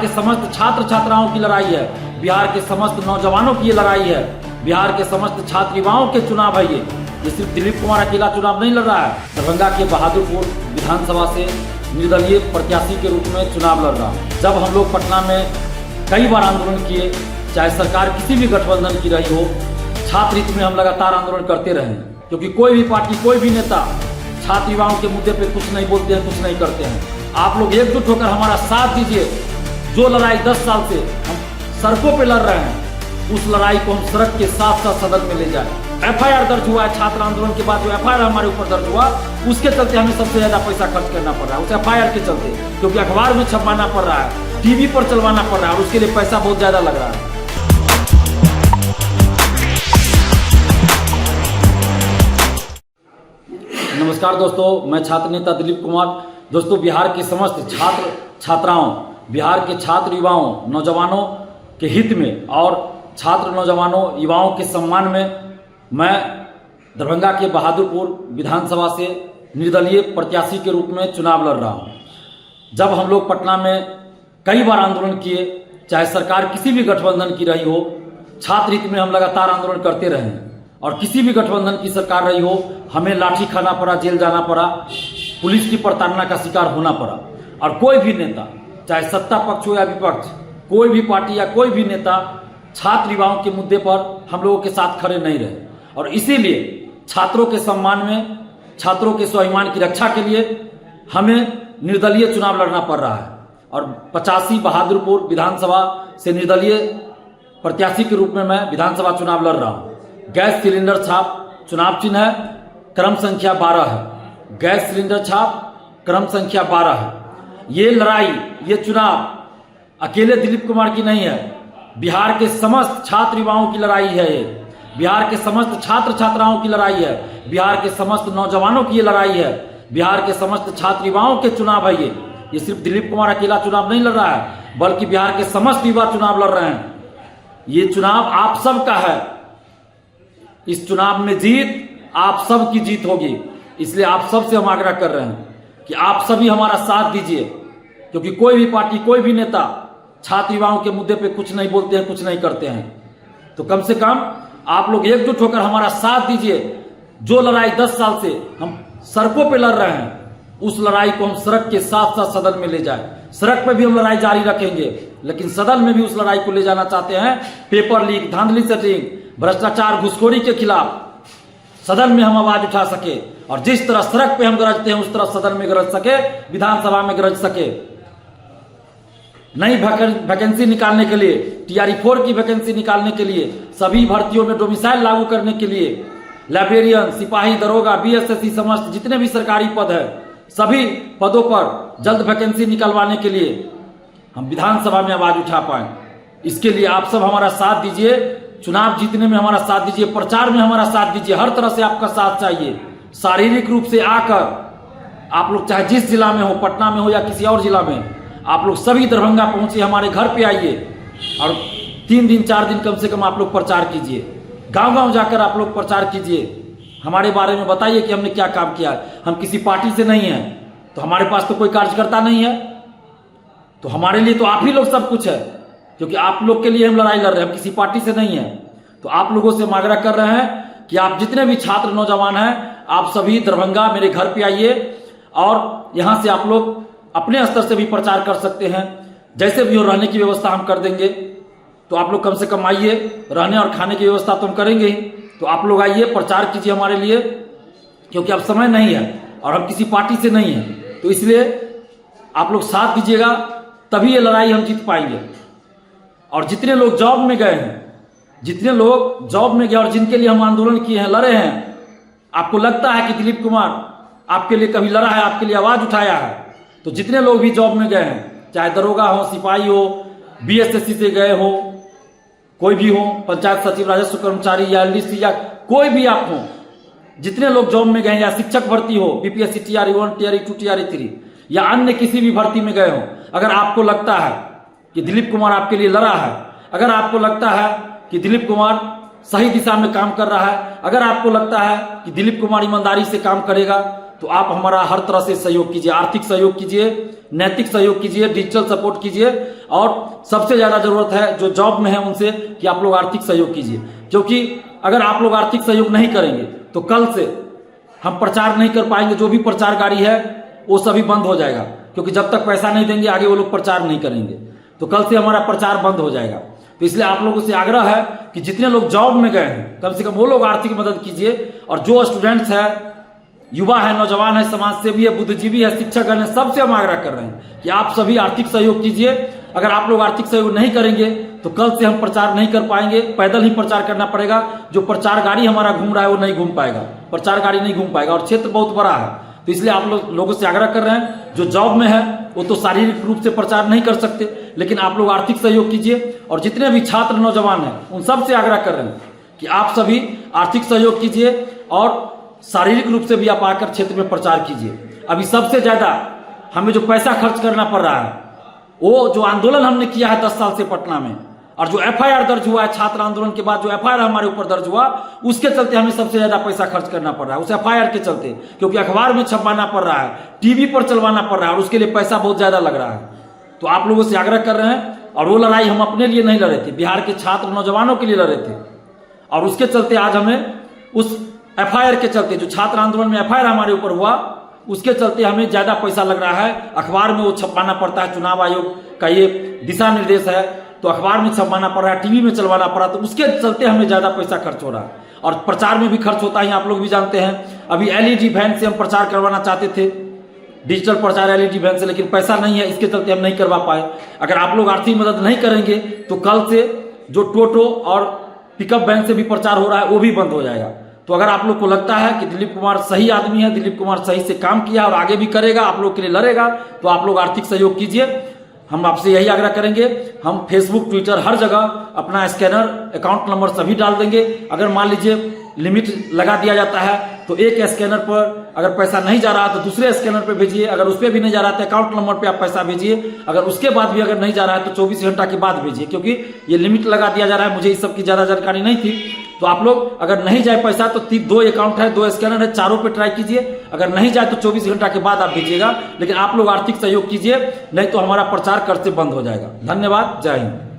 के समस्त छात्र छात्राओं की लड़ाई है, बिहार के समस्त नौजवानों की ये लड़ाई है, बिहार के समस्त छात्र युवाओं के चुनाव है। ये सिर्फ दिलीप कुमार अकेला चुनाव नहीं लड़ रहा है, दरभंगा के बहादुरपुर विधानसभा से निर्दलीय प्रत्याशी के रूप में चुनाव लड़ रहा है। जब हम लोग पटना में कई बार आंदोलन किए, चाहे सरकार किसी भी गठबंधन की रही हो, छात्र हित में हम लगातार आंदोलन करते रहे, क्योंकि कोई भी पार्टी, कोई भी नेता छात्र युवाओं के मुद्दे पे कुछ नहीं बोलते हैं, कुछ नहीं करते हैं। आप लोग एकजुट होकर हमारा साथ दीजिए। जो लड़ाई 10 साल से हम सड़कों पे लड़ रहे हैं, उस लड़ाई को हम सड़क के साथ साथ सदन में ले जाए। एफआईआर दर्ज हुआ है छात्र आंदोलन के बाद, जो एफआईआर हमारे ऊपर दर्ज हुआ, उसके चलते हमें सबसे ज्यादा पैसा खर्च करना पड़ रहा है, उस एफआईआर के चलते, क्योंकि अखबार में छपवाना पड़ रहा है, टीवी पर चलवाना पड़ रहा है, और उसके लिए पैसा बहुत ज्यादा लग रहा है। नमस्कार दोस्तों, मैं छात्र नेता दिलीप कुमार। दोस्तों, बिहार के समस्त छात्र छात्राओं, बिहार के छात्र युवाओं, नौजवानों के हित में और छात्र नौजवानों युवाओं के सम्मान में मैं दरभंगा के बहादुरपुर विधानसभा से निर्दलीय प्रत्याशी के रूप में चुनाव लड़ रहा हूं। जब हम लोग पटना में कई बार आंदोलन किए, चाहे सरकार किसी भी गठबंधन की रही हो, छात्र हित में हम लगातार आंदोलन करते रहे, और किसी भी गठबंधन की सरकार रही हो, हमें लाठी खाना पड़ा, जेल जाना पड़ा, पुलिस की प्रताड़ना का शिकार होना पड़ा। और कोई भी नेता, चाहे सत्ता पक्ष हो या विपक्ष, कोई भी पार्टी या कोई भी नेता छात्र युवाओं के मुद्दे पर हम लोगों के साथ खड़े नहीं रहे। और इसीलिए छात्रों के सम्मान में, छात्रों के स्वाभिमान की रक्षा के लिए हमें निर्दलीय चुनाव लड़ना पड़ रहा है। और 85 बहादुरपुर विधानसभा से निर्दलीय प्रत्याशी के रूप में मैं विधानसभा चुनाव लड़ रहा हूँ। गैस सिलेंडर छाप चुनाव चिन्ह है, क्रम संख्या 12 है। गैस सिलेंडर छाप क्रम संख्या 12 है। ये लड़ाई, ये चुनाव अकेले दिलीप कुमार की नहीं है, बिहार के समस्त छात्र युवाओं की लड़ाई है। ये बिहार के समस्त छात्र छात्राओं की लड़ाई है, बिहार के समस्त नौजवानों की ये लड़ाई है, बिहार के समस्त छात्र युवाओं के चुनाव है। ये सिर्फ दिलीप कुमार अकेला चुनाव नहीं लड़ रहा है, बल्कि बिहार के समस्त युवा चुनाव लड़ रहे हैं। ये चुनाव आप सबका है। इस चुनाव में जीत आप सब की जीत होगी। इसलिए आप सबसे हम आग्रह कर रहे हैं कि आप सभी हमारा साथ दीजिए, क्योंकि कोई भी पार्टी, कोई भी नेता छात्र युवाओं के मुद्दे पे कुछ नहीं बोलते हैं, कुछ नहीं करते हैं। तो कम से कम आप लोग एकजुट होकर हमारा साथ दीजिए। जो लड़ाई 10 साल से हम सड़कों पे लड़ रहे हैं, उस लड़ाई को हम सड़क के साथ साथ सदन में ले जाए। सड़क पे भी हम लड़ाई जारी रखेंगे, लेकिन सदन में भी उस लड़ाई को ले जाना चाहते हैं। पेपर लीक, धांधली सेटिंग, भ्रष्टाचार, घुसखोरी के खिलाफ सदन में हम आवाज उठा सके, और जिस तरह सड़क पे हम गरजते हैं, उस तरह सदन में गरज सके, विधानसभा में गरज सके। नई वैकेंसी निकालने के लिए, टीआरई 4 की वैकेंसी निकालने के लिए, सभी भर्तियों में डोमिसाइल लागू करने के लिए, लाइब्रेरियन, सिपाही, दरोगा, बीएसएससी समस्त जितने भी सरकारी पद है, सभी पदों पर जल्द वैकेंसी निकलवाने के लिए हम विधानसभा में आवाज उठा पाए। इसके लिए आप सब हमारा साथ दीजिए, चुनाव जीतने में हमारा साथ दीजिए, प्रचार में हमारा साथ दीजिए। हर तरह से आपका साथ चाहिए। शारीरिक रूप से आकर आप लोग चाहे जिस जिला में हो, पटना में हो या किसी और जिला में, आप लोग सभी दरभंगा पहुंचे, हमारे घर पे आइए, और 3 दिन 4 दिन कम से कम आप लोग प्रचार कीजिए। गांव गांव जाकर आप लोग प्रचार कीजिए, हमारे बारे में बताइए कि हमने क्या काम किया है। हम किसी पार्टी से नहीं हैं, तो हमारे पास तो कोई कार्यकर्ता नहीं है, तो हमारे लिए तो आप ही लोग सब कुछ है, क्योंकि आप लोग के लिए हम लड़ाई लड़ रहे हैं, हम किसी पार्टी से नहीं है। तो आप लोगों से हम आग्रह कर रहे हैं कि आप जितने भी छात्र नौजवान हैं, आप सभी दरभंगा मेरे घर पे आइए, और यहां से आप लोग अपने स्तर से भी प्रचार कर सकते हैं। जैसे भी हो, रहने की व्यवस्था हम कर देंगे, तो आप लोग कम से कम आइए। रहने और खाने की व्यवस्था तो हम करेंगे ही, तो आप लोग आइए, प्रचार कीजिए हमारे लिए, क्योंकि अब समय नहीं है और हम किसी पार्टी से नहीं है। तो इसलिए आप लोग साथ दीजिएगा, तभी ये लड़ाई हम जीत पाएंगे। और जितने लोग जॉब में गए हैं, जितने लोग जॉब में गए और जिनके लिए हम आंदोलन किए हैं, लड़े हैं, आपको लगता है कि दिलीप कुमार आपके लिए कभी लड़ा है, आपके लिए आवाज उठाया है, तो जितने लोग भी जॉब में गए हैं, चाहे दरोगा हो, सिपाही हो, बीएसएससी से गए हो, कोई भी हो, पंचायत सचिव, राजस्व कर्मचारी या एलडीसी या कोई भी आप हो, जितने लोग जॉब में गए, या शिक्षक भर्ती हो, बीपीएससी टीआरई 1, टीआरई 2, टीआरई 3 या अन्य किसी भी भर्ती में गए हो, अगर आपको लगता है कि दिलीप कुमार आपके लिए लड़ा है, अगर आपको लगता है कि दिलीप कुमार सही दिशा में काम कर रहा है, अगर आपको लगता है कि दिलीप कुमार ईमानदारी से काम करेगा, तो आप हमारा हर तरह से सहयोग कीजिए, आर्थिक सहयोग कीजिए, नैतिक सहयोग कीजिए, डिजिटल सपोर्ट कीजिए, और सबसे ज़्यादा जरूरत है जो जॉब में है उनसे कि आप लोग आर्थिक सहयोग कीजिए, क्योंकि अगर आप लोग आर्थिक सहयोग नहीं करेंगे तो कल से हम प्रचार नहीं कर पाएंगे। जो भी प्रचार गाड़ी है वो सभी बंद हो जाएगा, क्योंकि जब तक पैसा नहीं देंगे आगे वो लोग प्रचार नहीं करेंगे, तो कल से हमारा प्रचार बंद हो जाएगा। तो इसलिए आप लोगों से आग्रह है कि जितने लोग जॉब में गए हैं कम से कम वो लोग आर्थिक मदद कीजिए, और जो स्टूडेंट्स है, युवा है, नौजवान है, समाज सेवी है, बुद्धिजीवी है, शिक्षक है, सबसे हम आग्रह कर रहे हैं कि आप सभी आर्थिक सहयोग कीजिए। अगर आप लोग आर्थिक सहयोग नहीं करेंगे तो कल से हम प्रचार नहीं कर पाएंगे, पैदल ही प्रचार करना पड़ेगा। जो प्रचार गाड़ी हमारा घूम रहा है वो नहीं घूम पाएगा, प्रचार गाड़ी नहीं घूम पाएगा, और क्षेत्र बहुत बड़ा है। तो इसलिए आप लोगों से आग्रह कर रहे हैं, जो जॉब में है वो तो शारीरिक रूप से प्रचार नहीं कर सकते, लेकिन आप लोग आर्थिक सहयोग कीजिए। और जितने भी छात्र नौजवान हैं उन सब से आग्रह कर रहे हैं कि आप सभी आर्थिक सहयोग कीजिए और शारीरिक रूप से भी आप आकर क्षेत्र में प्रचार कीजिए। अभी सबसे ज्यादा हमें जो पैसा खर्च करना पड़ रहा है वो जो आंदोलन हमने किया है 10 साल से पटना में, और जो एफआईआर दर्ज हुआ है छात्र आंदोलन के बाद, जो एफआईआर हमारे ऊपर दर्ज हुआ, उसके चलते हमें सबसे ज्यादा पैसा खर्च करना पड़ रहा है, उस एफआईआर के चलते, क्योंकि अखबार में छपवाना पड़ रहा है, टीवी पर चलवाना पड़ रहा है, और उसके लिए पैसा बहुत ज्यादा लग रहा है। तो आप लोगों से आग्रह कर रहे हैं, और वो लड़ाई हम अपने लिए नहीं लड़े थे, बिहार के छात्र नौजवानों के लिए लड़े थे, और उसके चलते आज हमें उस एफआईआर के चलते, जो छात्र आंदोलन में एफआईआर हमारे ऊपर हुआ, उसके चलते हमें ज्यादा पैसा लग रहा है। अखबार में वो छपवाना पड़ता है, चुनाव आयोग का ये दिशा निर्देश है, तो अखबार में छपवाना पड़ रहा है, टीवी में चलवाना पड़ा, तो उसके चलते हमें ज्यादा पैसा खर्च हो रहा है। और प्रचार में भी खर्च होता है, आप लोग भी जानते हैं। अभी एलईडी वैन से हम प्रचार करवाना चाहते थे, डिजिटल प्रचार एलईडी वैन से, लेकिन पैसा नहीं है, इसके चलते हम नहीं करवा पाए। अगर आप लोग आर्थिक मदद नहीं करेंगे तो कल से जो टोटो और पिकअप वैन से भी प्रचार हो रहा है वो भी बंद हो जाएगा। तो अगर आप लोग को लगता है कि दिलीप कुमार सही आदमी है, दिलीप कुमार सही से काम किया और आगे भी करेगा, आप लोग के लिए लड़ेगा, तो आप लोग आर्थिक सहयोग कीजिए। हम आपसे यही आग्रह करेंगे। हम फेसबुक, ट्विटर, हर जगह अपना स्कैनर, अकाउंट नंबर सभी डाल देंगे। अगर मान लीजिए लिमिट लगा दिया जाता है तो एक स्कैनर पर अगर पैसा नहीं जा रहा तो दूसरे स्कैनर पे भेजिए, अगर उस पर भी नहीं जा रहा तो अकाउंट नंबर पे आप पैसा भेजिए, अगर उसके बाद भी अगर नहीं जा रहा है तो 24 घंटा के बाद भेजिए, क्योंकि ये लिमिट लगा दिया जा रहा है। मुझे इस सब की ज्यादा जानकारी नहीं थी, तो आप लोग अगर नहीं जाए पैसा तो 2 अकाउंट है, 2 स्कैनर है, चारों पे ट्राई कीजिए। अगर नहीं जाए तो 24 घंटा के बाद आप भेजिएगा, लेकिन आप लोग आर्थिक सहयोग कीजिए, नहीं तो हमारा प्रचार कर से बंद हो जाएगा। धन्यवाद, जय हिंद।